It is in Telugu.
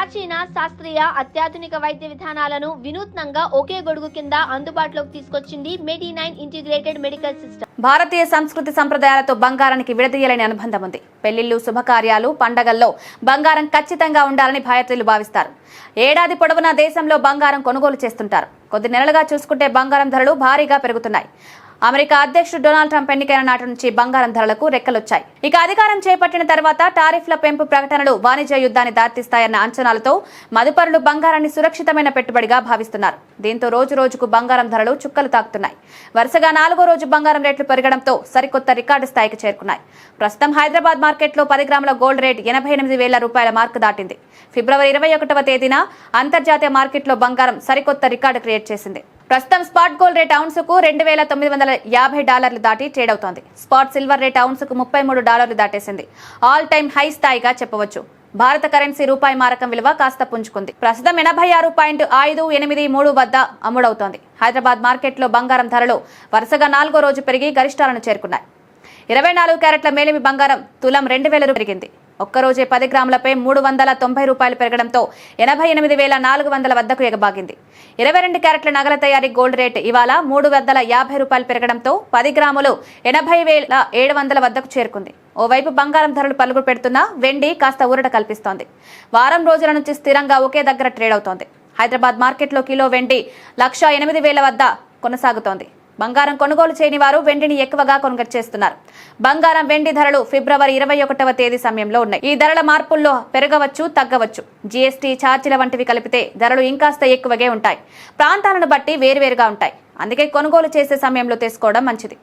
ప్రాచీన శాస్త్రీయ అత్యాధునిక వైద్య విధానాలను వినూత్నంగా ఒకే గొడుగు కింద అందుబాటులోకి తీసుకొచ్చింది మెడి9 ఇంటిగ్రేటెడ్ మెడికల్ సిస్టమ్. భారతీయ సంస్కృతి సంప్రదాయాలతో బంగారానికి విడదీయలేని అనుబంధం ఉంది. పెళ్లిళ్లు, శుభకార్యాలు, పండగల్లో బంగారం ఖచ్చితంగా ఉండాలని భారతీయులు భావిస్తారు. ఏడాది పొడవునా దేశంలో బంగారం కొనుగోలు చేస్తుంటారు. కొద్ది నెలలుగా చూసుకుంటే బంగారం ధరలు భారీగా పెరుగుతున్నాయి. అమెరికా అధ్యక్షుడు డొనాల్డ్ ట్రంప్ ఎన్నికైన నాటి నుంచి బంగారం ధరలకు రెక్కలొచ్చాయి. ఇక అధికారం చేపట్టిన తర్వాత టారిఫ్ల పెంపు ప్రకటనలు వాణిజ్య యుద్ధాన్ని దారితీస్తాయన్న అంచనాలతో మదుపరులు బంగారాన్ని సురక్షితమైన పెట్టుబడిగా భావిస్తున్నారు. దీంతో రోజు రోజుకు బంగారం ధరలు చుక్కలు తాకుతున్నాయి. వరుసగా 4వ రోజు బంగారం రేట్లు పెరగడంతో సరికొత్త రికార్డు స్థాయికి చేరుకున్నాయి. ప్రస్తుతం హైదరాబాద్ మార్కెట్లో 10 గ్రాముల గోల్డ్ రేట్ 88,000 రూపాయల మార్కు దాటింది. ఫిబ్రవరి 21వ తేదీన అంతర్జాతీయ మార్కెట్లో బంగారం సరికొత్త రికార్డు క్రియేట్ చేసింది. ప్రస్తుతం స్పాట్ గోల్డ్ రేట్ ఔన్సుకు $2,950 దాటి ట్రేడ్ అవుతోంది. స్పాట్ సిల్వర్ రేట్ ఔన్సుకు $33 దాటేసింది. ఆల్ టైమ్ హై స్థాయిగా చెప్పవచ్చు. భారత కరెన్సీ రూపాయి మారకం విలువ కాస్త పుంజుకుంది. ప్రస్తుతం 86.583 వద్ద అమ్ముడవుతోంది. హైదరాబాద్ మార్కెట్లో బంగారం ధరలు వరుసగా 4వ రోజు పెరిగి గరిష్టాలను చేరుకున్నాయి. 24 క్యారెట్ల మేలిమి బంగారం తులం 2,000 పెరిగింది. ఒక్కరోజే 10 గ్రాములపై $390 పెరగడంతో 88,400 వద్దకు ఎగబాగింది. 22 క్యారెట్ల నగల తయారీ గోల్డ్ రేట్ ఇవాళ $350 పెరగడంతో 10 గ్రాములు 80,700 వద్దకు చేరుకుంది. ఓవైపు బంగారం ధరలు పలుగు పెడుతున్నా వెండి కాస్త ఊరట కల్పిస్తోంది. వారం రోజుల నుంచి స్థిరంగా ఒకే దగ్గర ట్రేడ్ అవుతోంది. హైదరాబాద్ మార్కెట్లో కిలో వెండి 1,08,000 వద్ద కొనసాగుతోంది. బంగారం కొనుగోలు చేయని వారు వెండిని ఎక్కువగా కొనుగోలు చేస్తున్నారు. బంగారం, వెండి ధరలు ఫిబ్రవరి 21వ తేదీ సమయంలో ఉన్నాయి. ఈ ధరల మార్పుల్లో పెరగవచ్చు, తగ్గవచ్చు. జీఎస్టీ ఛార్జీల వంటివి కలిపితే ధరలు ఇంకాస్త ఎక్కువగా ఉంటాయి. ప్రాంతాలను బట్టి వేరువేరుగా ఉంటాయి. అందుకే కొనుగోలు చేసే సమయంలో తీసుకోవడం మంచిది.